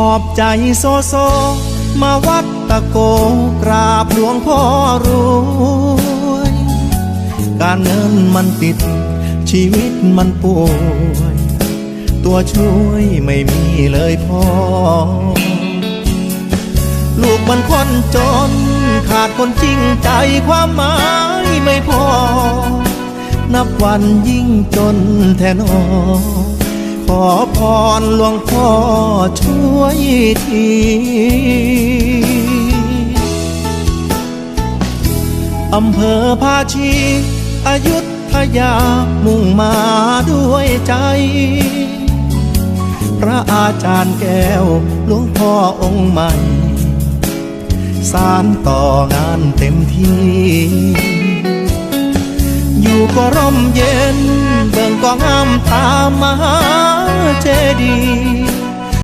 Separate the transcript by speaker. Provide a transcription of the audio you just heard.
Speaker 1: อบใจโซโซมาวัดตะโกกราบหลวงพ่อรวยการเงินมันติดชีวิตมันป่วยตัวช่วยไม่มีเลยพ่อลูกมันคนจนขาดคนจริงใจความหมายไม่พอนับวันยิ่งจนแทนอขอพรหลวงพ่อช่วยทีอำเภอภาชีอยุธยามุ่งมาด้วยใจพระอาจารย์แก้วหลวงพ่อองค์ใหม่สานต่องานเต็มที่อยู่ก็ร่มเย็นเบิ่งก็งามตามมหาเจดีย์